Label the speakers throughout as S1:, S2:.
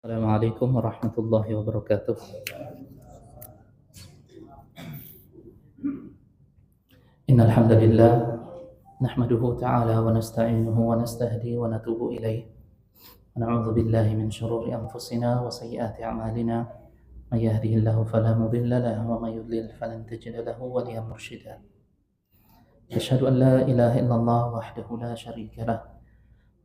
S1: Assalamualaikum warahmatullahi wabarakatuh. Innal hamdalillah nahmaduhu ta'ala wa nasta'inuhu wa nastahdi wa natubu ilaih. Wa na'udzu billahi min shururi anfusina wa sayyiati a'malina. May yahdihillahu fala mudilla lahu wa may yudlil falan tajida lahu waliyan mursyida. Asyhadu an la ilaha illallah wahdahu la syarika lah.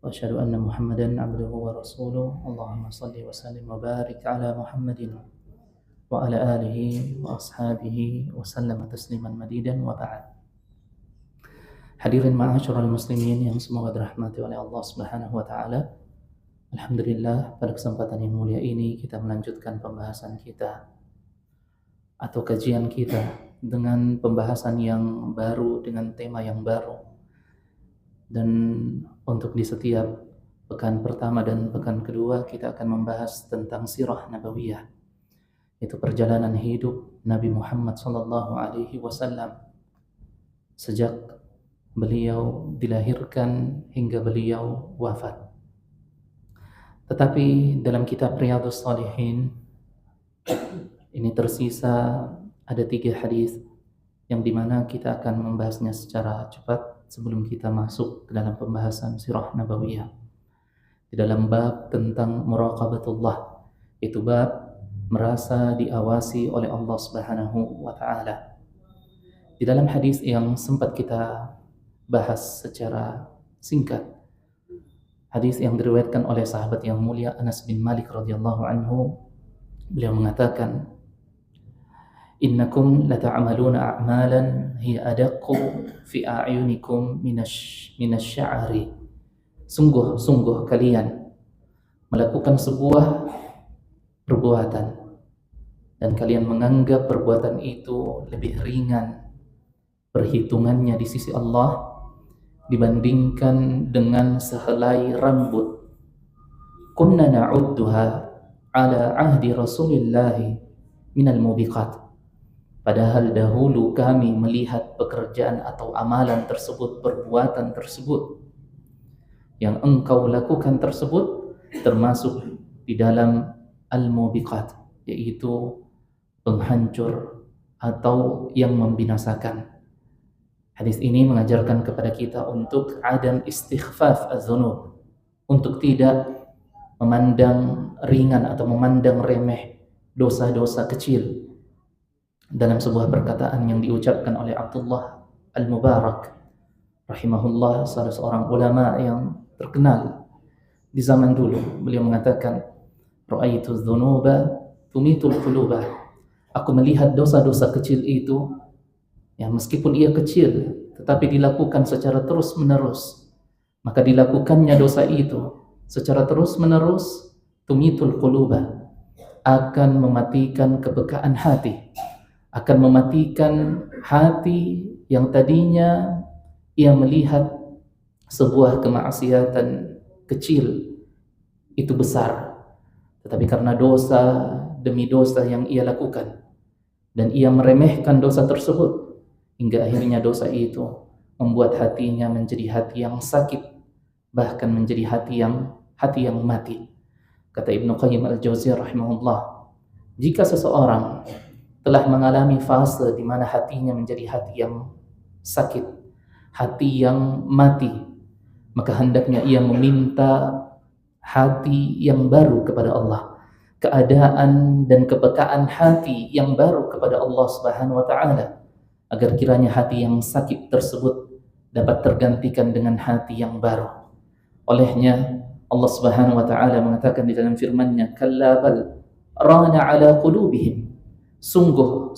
S1: Wa asyhadu anna Muhammadan 'abduhu wa rasuluh. Allahumma shalli wa sallim wa barik ala Muhammadin wa ala alihi wa ashabihi wa sallama tasliman madidan wa ba'd. Hadirin ma'asyiral muslimin yang semoga dirahmati oleh Allah Subhanahu wa taala. Alhamdulillah, pada kesempatan yang mulia ini kita melanjutkan pembahasan kita atau kajian kita dengan pembahasan yang baru, dengan tema yang baru. Dan untuk di setiap pekan pertama dan pekan kedua kita akan membahas tentang sirah nabawiyah, itu perjalanan hidup Nabi Muhammad sallallahu alaihi wasallam sejak beliau dilahirkan hingga beliau wafat. Tetapi dalam kitab Riyadhus Shalihin ini tersisa ada 3 hadis yang dimana kita akan membahasnya secara cepat sebelum kita masuk ke dalam pembahasan sirah nabawiyah. Di dalam bab tentang muraqabatullah, itu bab merasa diawasi oleh Allah Subhanahu wa taala. Di dalam hadis yang sempat kita bahas secara singkat, hadis yang diriwayatkan oleh sahabat yang mulia Anas bin Malik radhiyallahu anhu, beliau mengatakan, innakum lata'amaluna a'malan hiya adaqqu fi a'yunikum minasy'ari. Sungguh kalian melakukan sebuah perbuatan dan kalian menganggap perbuatan itu lebih ringan perhitungannya di sisi Allah dibandingkan dengan sehelai rambut. Kunna na'udduha ala ahdi Rasulillah minal mubiqat. Padahal dahulu kami melihat pekerjaan atau amalan tersebut, perbuatan tersebut yang engkau lakukan tersebut termasuk di dalam al-mubiqat, yaitu penghancur atau yang membinasakan. Hadis ini mengajarkan kepada kita untuk adam istighfaf az-dzunub, untuk tidak memandang ringan atau memandang remeh dosa-dosa kecil. Dalam sebuah perkataan yang diucapkan oleh Abdullah Al-Mubarak rahimahullah, salah seorang ulama yang terkenal di zaman dulu, beliau mengatakan, ra'aitu dzunuba tumitul quluba. Aku melihat dosa-dosa kecil itu, ya meskipun ia kecil tetapi dilakukan secara terus-menerus, maka dilakukannya dosa itu secara terus-menerus, tumitul quluba, akan mematikan kepekaan hati, akan mematikan hati yang tadinya ia melihat sebuah kemaksiatan kecil itu besar, tetapi karena dosa demi dosa yang ia lakukan dan ia meremehkan dosa tersebut, hingga akhirnya dosa itu membuat hatinya menjadi hati yang sakit, bahkan menjadi hati yang mati. Kata Ibnu Qayyim Al-Jauziyah rahimahullah, jika seseorang telah mengalami fase di mana hatinya menjadi hati yang sakit, hati yang mati, maka hendaknya ia meminta hati yang baru kepada Allah, keadaan dan kepekaan hati yang baru kepada Allah Subhanahu wa taala, agar kiranya hati yang sakit tersebut dapat tergantikan dengan hati yang baru. Olehnya Allah Subhanahu wa taala mengatakan di dalam firman-Nya, kalla bal rana ala qulubihim. Sungguh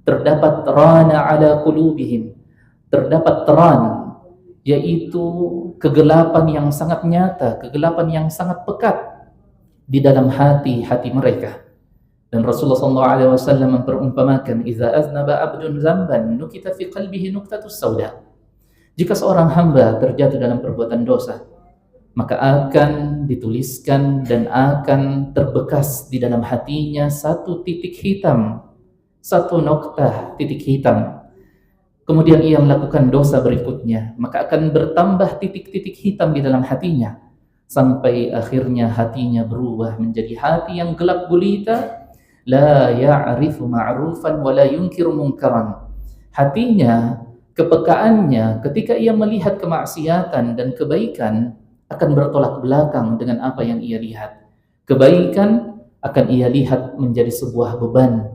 S1: terdapat rana ala qulubihim, terdapat ran, yaitu kegelapan yang sangat nyata, kegelapan yang sangat pekat di dalam hati-hati mereka. Dan Rasulullah SAW memperumpamakan, idza aznaba abdun zamban nukita fi qalbihi nuktatus sauda. Jika seorang hamba terjatuh dalam perbuatan dosa, maka akan dituliskan dan akan terbekas di dalam hatinya satu titik hitam, satu noktah titik hitam. Kemudian ia melakukan dosa berikutnya, maka akan bertambah titik-titik hitam di dalam hatinya. sampai akhirnya hatinya berubah menjadi hati yang gelap gulita, la ya'rifu ma'rufan wa la yunkiru munkaran. Hatinya, kepekaannya ketika ia melihat kemaksiatan dan kebaikan akan bertolak belakang dengan apa yang ia lihat. Kebaikan akan ia lihat menjadi sebuah beban.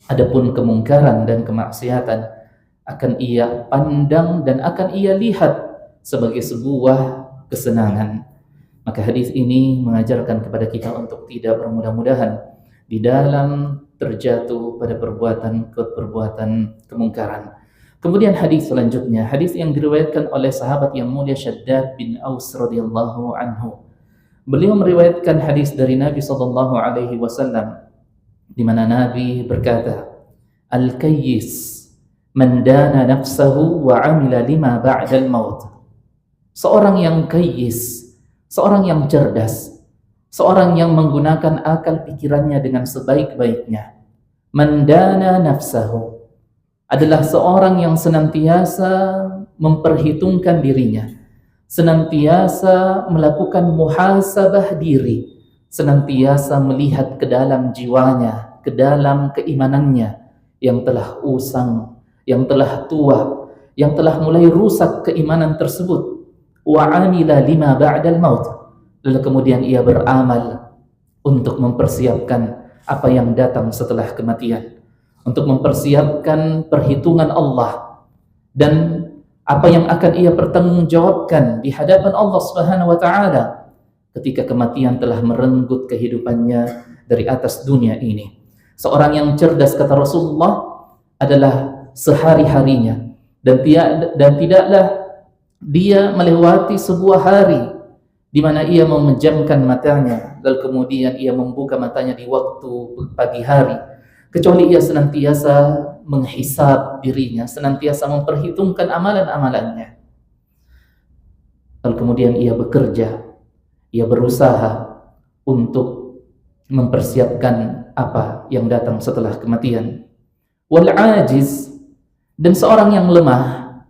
S1: Adapun kemungkaran dan kemaksiatan akan ia pandang dan akan ia lihat sebagai sebuah kesenangan. Maka hadis ini mengajarkan kepada kita untuk tidak bermudah-mudahan di dalam terjatuh pada perbuatan kemungkaran. Kemudian hadis selanjutnya, hadis yang diriwayatkan oleh sahabat yang mulia Shaddad bin Aus radhiyallahu anhu. Beliau meriwayatkan hadis dari Nabi sallallahu alaihi wasallam di mana Nabi berkata, "Al-kayyis man dana nafsahu wa 'amila lima ba'dal maut." Seorang yang kayyis, seorang yang cerdas, seorang yang menggunakan akal pikirannya dengan sebaik-baiknya. Man dana nafsahu adalah seorang yang senantiasa memperhitungkan dirinya, senantiasa melakukan muhasabah diri, senantiasa melihat ke dalam jiwanya, ke dalam keimanannya yang telah usang, yang telah tua, yang telah mulai rusak keimanan tersebut. Wa 'amila lima ba'dal maut. Lalu kemudian ia beramal untuk mempersiapkan apa yang datang setelah kematian, untuk mempersiapkan perhitungan Allah dan apa yang akan ia pertanggungjawabkan di hadapan Allah Subhanahu wa taala ketika kematian telah merenggut kehidupannya dari atas dunia ini. Seorang yang cerdas, kata Rasulullah, adalah sehari-harinya dan tidaklah dia melewati sebuah hari di mana ia memejamkan matanya lalu kemudian ia membuka matanya di waktu pagi hari, kecuali ia senantiasa menghisab dirinya, senantiasa memperhitungkan amalan-amalannya. Lalu kemudian ia bekerja, ia berusaha untuk mempersiapkan apa yang datang setelah kematian. Wal ajiz, dan seorang yang lemah,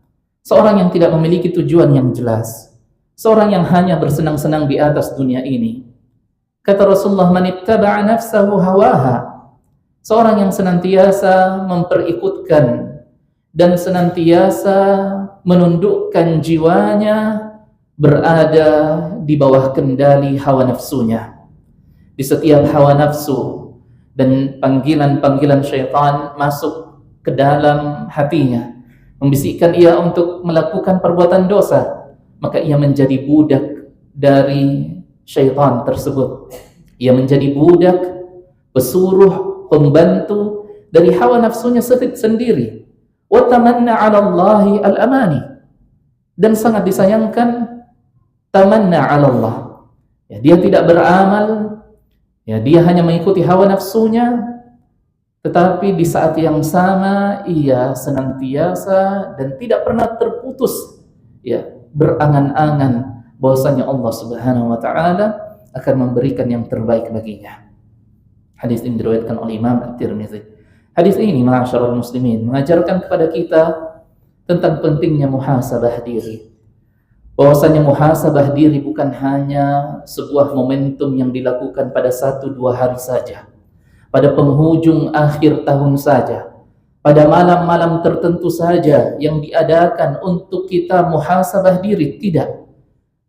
S1: seorang yang tidak memiliki tujuan yang jelas, seorang yang hanya bersenang-senang di atas dunia ini. Kata Rasulullah, man ittaba'a nafsahu hawaha, seorang yang senantiasa memperikutkan dan senantiasa menundukkan jiwanya berada di bawah kendali hawa nafsunya. Di setiap hawa nafsu dan panggilan-panggilan syaitan masuk ke dalam hatinya, membisikkan ia untuk melakukan perbuatan dosa, maka ia menjadi budak dari syaitan tersebut. Ia menjadi budak, pesuruh, pembantu dari hawa nafsunya sendiri. Wa tamanna 'ala Allahi al-amani, dan sangat disayangkan tamanna 'ala Allah. Ya, dia tidak beramal, ya, dia hanya mengikuti hawa nafsunya, tetapi di saat yang sama ia senantiasa dan tidak pernah terputus ya berangan-angan bahwasanya Allah Subhanahu wa taala akan memberikan yang terbaik baginya. Hadis ini diriwayatkan oleh Imam At-Tirmidzi. Hadis ini, ma'asyiral muslimin, mengajarkan kepada kita tentang pentingnya muhasabah diri. Bahwasanya muhasabah diri bukan hanya sebuah momentum yang dilakukan pada 1-2 hari saja, pada penghujung akhir tahun saja, pada malam-malam tertentu saja yang diadakan untuk kita muhasabah diri, tidak.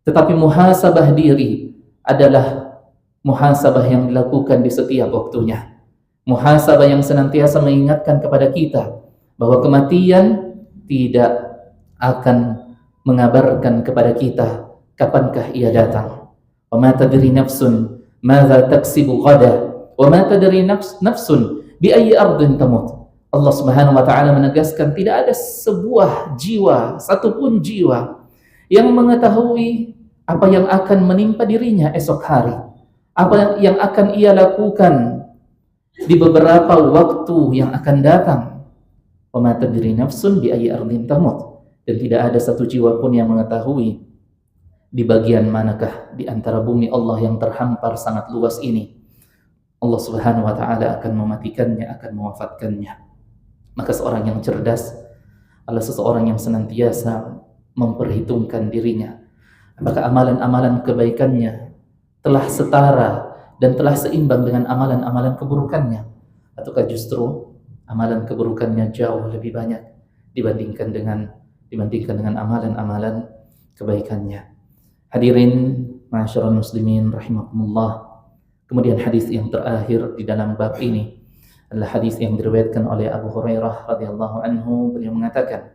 S1: Tetapi muhasabah diri adalah muhasabah yang dilakukan di setiap waktunya. Muhasabah yang senantiasa mengingatkan kepada kita bahwa kematian tidak akan mengabarkan kepada kita kapankah ia datang. Wa ma tadri nafsun madza taksibu ghada wa ma tadri nafsun bi ayyi ardin tamut. Allah Subhanahu wa taala menegaskan tidak ada sebuah jiwa, satupun jiwa yang mengetahui apa yang akan menimpa dirinya esok hari, apa yang akan ia lakukan di beberapa waktu yang akan datang. Wa ma tadri nafsun bi ayyi ardin tamut. Dan tidak ada satu jiwa pun yang mengetahui di bagian manakah di antara bumi Allah yang terhampar sangat luas ini Allah Subhanahu wa taala akan mematikannya, akan mewafatkannya. Maka seorang yang cerdas adalah seseorang yang senantiasa memperhitungkan dirinya, Apakah amalan-amalan kebaikannya telah setara dan telah seimbang dengan amalan-amalan keburukannya, ataukah justru amalan keburukannya jauh lebih banyak dibandingkan dengan amalan-amalan kebaikannya. Hadirin ma'asyiral muslimin rahimakumullah. Kemudian hadis yang terakhir di dalam bab ini adalah hadis yang diriwayatkan oleh Abu Hurairah radhiyallahu anhu. Beliau mengatakan,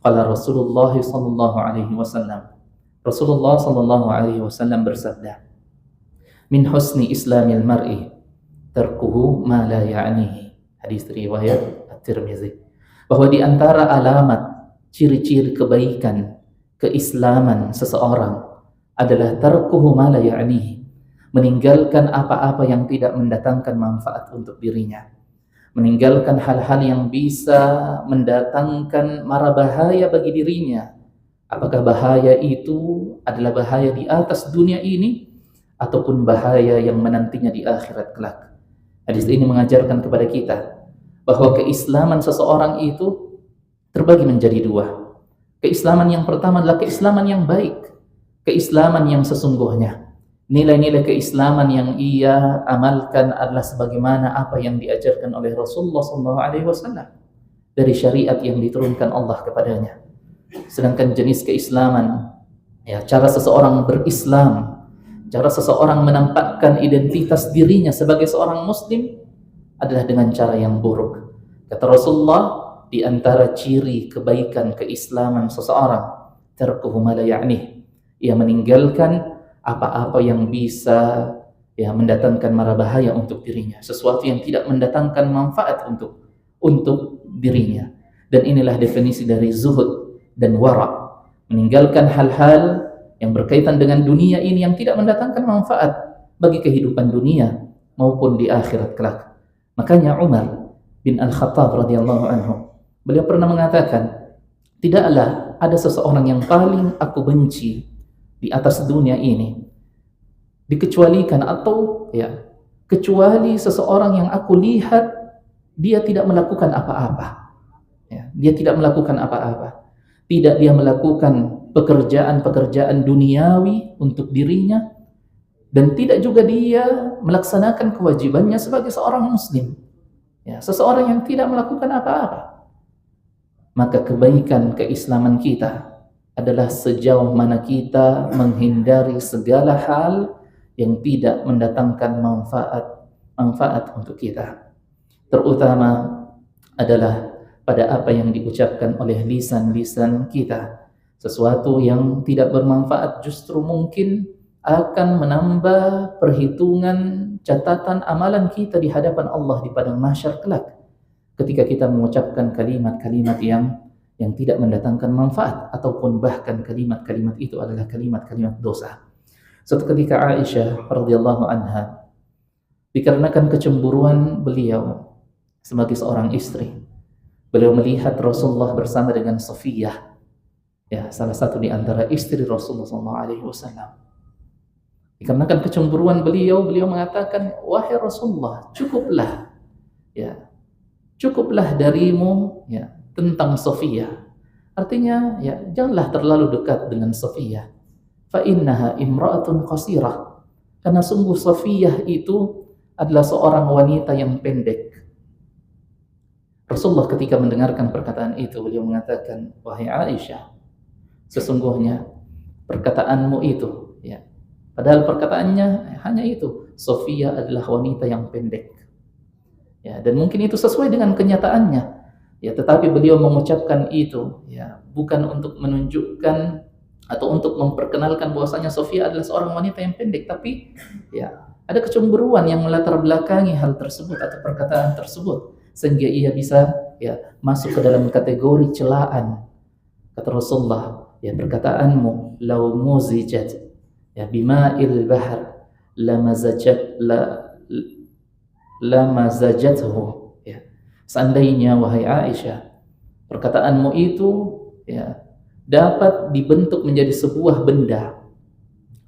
S1: qala Rasulullah sallallahu alaihi wasallam, Rasulullah sallallahu alaihi wasallam bersabda, min husni islamil mar'i tarkuhu ma la ya'nihi. Hadis riwayat At-Tirmizi. Bahwa di antara alamat ciri-ciri kebaikan keislaman seseorang adalah tarkuhu ma la ya'nihi, meninggalkan apa-apa yang tidak mendatangkan manfaat untuk dirinya, meninggalkan hal-hal yang bisa mendatangkan mara bahaya bagi dirinya. Apakah bahaya itu adalah bahaya di atas dunia ini ataupun bahaya yang menantinya di akhirat kelak. Hadis ini mengajarkan kepada kita bahwa keislaman seseorang itu terbagi menjadi dua. Keislaman yang pertama adalah keislaman yang baik, keislaman yang sesungguhnya. Nilai-nilai keislaman yang ia amalkan adalah sebagaimana apa yang diajarkan oleh Rasulullah SAW dari syariat yang diturunkan Allah kepadanya. Sedangkan jenis keislaman, cara seseorang berislam, cara seseorang menampakkan identitas dirinya sebagai seorang muslim adalah dengan cara yang buruk. Kata Rasulullah, di antara ciri kebaikan keislaman seseorang, tarkuhu ma la ya'nih, ia meninggalkan apa-apa yang bisa mendatangkan mara bahaya untuk dirinya, sesuatu yang tidak mendatangkan manfaat untuk dirinya. Dan inilah definisi dari zuhud dan wara, meninggalkan hal-hal yang berkaitan dengan dunia ini yang tidak mendatangkan manfaat bagi kehidupan dunia maupun di akhirat kelak. Makanya Umar bin Al-Khattab radhiyallahu anhu, beliau pernah mengatakan, tidaklah ada seseorang yang paling aku benci di atas dunia ini dikecualikan atau kecuali seseorang yang aku lihat dia tidak melakukan apa-apa. Dia tidak melakukan apa-apa. Tidak dia melakukan pekerjaan-pekerjaan duniawi untuk dirinya, dan tidak juga dia melaksanakan kewajibannya sebagai seorang muslim. Seseorang yang tidak melakukan apa-apa. Maka kebaikan keislaman kita adalah sejauh mana kita menghindari segala hal yang tidak mendatangkan manfaat untuk kita. Terutama adalah pada apa yang diucapkan oleh lisan-lisan kita. Sesuatu yang tidak bermanfaat justru mungkin akan menambah perhitungan catatan amalan kita di hadapan Allah di padang mahsyar kelak, ketika kita mengucapkan kalimat-kalimat yang tidak mendatangkan manfaat, ataupun bahkan kalimat-kalimat itu adalah kalimat-kalimat dosa. Suatu ketika Aisyah radhiyallahu anha, dikarenakan kecemburuan beliau sebagai seorang istri, beliau melihat Rasulullah bersama dengan Safiyah, salah satu di antara istri Rasulullah SAW. Dikarenakan kecemburuan beliau mengatakan, wahai Rasulullah, cukuplah darimu tentang Safiyah. Artinya, janganlah terlalu dekat dengan Safiyah. Fa innaha imra'atun qasirah. Karena sungguh Safiyah itu adalah seorang wanita yang pendek. Rasulullah ketika mendengarkan perkataan itu, beliau mengatakan, wahai Aisyah, sesungguhnya perkataanmu itu, padahal perkataannya hanya itu, Safiyah adalah wanita yang pendek. Dan mungkin itu sesuai dengan kenyataannya. Tetapi beliau mengucapkan itu, bukan untuk menunjukkan atau untuk memperkenalkan bahwasanya Safiyah adalah seorang wanita yang pendek, tapi ada kecemburuan yang melatar belakangi hal tersebut atau perkataan tersebut, sehingga ia bisa masuk ke dalam kategori celaan. Kata Rasulullah, perkataanmu lau muzijat bima'il bahr lamazajathu. Seandainya wahai Aisyah, perkataanmu itu dapat dibentuk menjadi sebuah benda,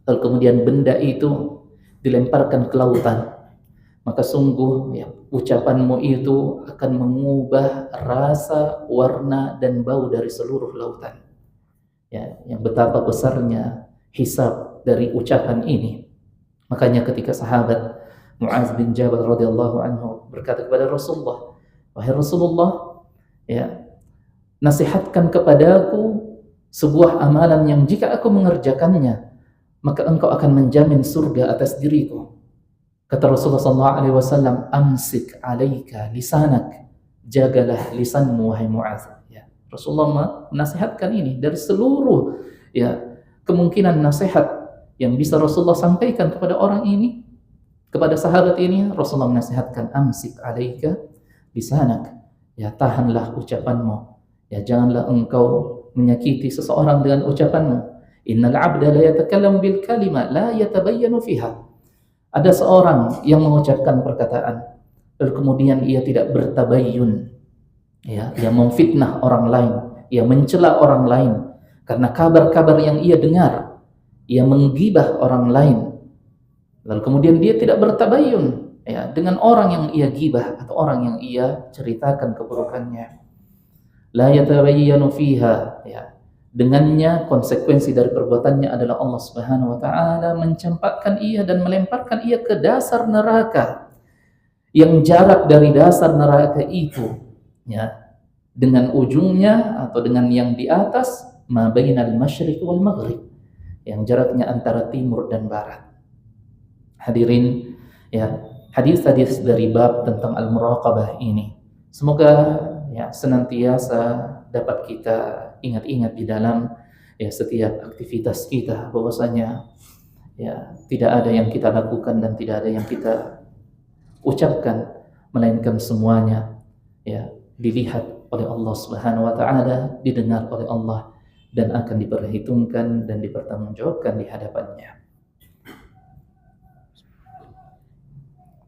S1: lalu kemudian benda itu dilemparkan ke lautan, maka sungguh ucapanmu itu akan mengubah rasa, warna, dan bau dari seluruh lautan. Yang betapa besarnya hisab dari ucapan ini. Makanya ketika sahabat Muaz bin Jabal radhiyallahu anhu berkata kepada Rasulullah, wahai Rasulullah, ya, nasihatkan kepadaku sebuah amalan yang jika aku mengerjakannya, maka engkau akan menjamin surga atas diriku. Kata Rasulullah SAW, amsik alaika lisanak, jagalah lisanmu wahai Muaz. Ya, Rasulullah menasihatkan ini dari seluruh kemungkinan nasihat yang bisa Rasulullah sampaikan kepada orang ini, kepada sahabat ini. Rasulullah menasihatkan, amsik alaika lisanak, ya, tahanlah ucapanmu, ya, janganlah engkau menyakiti seseorang dengan ucapanmu. Innal abda la yatakallamu bil kalima la yatabayyanu fiha. Ada seorang yang mengucapkan perkataan lalu kemudian ia tidak bertabayyun, ya, ia memfitnah orang lain, ia mencela orang lain karena kabar-kabar yang ia dengar, ia menggibah orang lain, lalu kemudian dia tidak bertabayyun, ya, dengan orang yang ia gibah atau orang yang ia ceritakan keburukannya. La yatabayyanu fiha, ya, dengannya konsekuensi dari perbuatannya adalah Allah Subhanahu wa taala mencampakkan ia dan melemparkan ia ke dasar neraka, yang jarak dari dasar neraka itu, ya, dengan ujungnya atau dengan yang di atas, ma bainal masyriq wal maghrib, yang jaraknya antara timur dan barat. Hadirin, ya, hadis-hadis dari bab tentang al-muraqabah ini semoga, ya, senantiasa dapat kita ingat-ingat di dalam, ya, setiap aktivitas kita, bahwasanya, ya, tidak ada yang kita lakukan dan tidak ada yang kita ucapkan melainkan semuanya, ya, dilihat oleh Allah Subhanahu wa taala, didengar oleh Allah dan akan diperhitungkan dan dipertanggungjawabkan di hadapannya.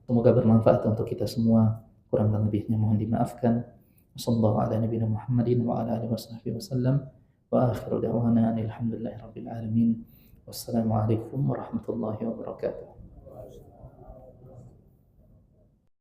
S1: Semoga bermanfaat untuk kita semua. Kurang dan lebihnya mohon dimaafkan. Sallallahu ala nabiyina Muhammadin wa ala alihi wasallam. Wa akhiru da'wana alhamdulillahi rabbil alamin. Wassalamualaikum warahmatullahi wabarakatuh.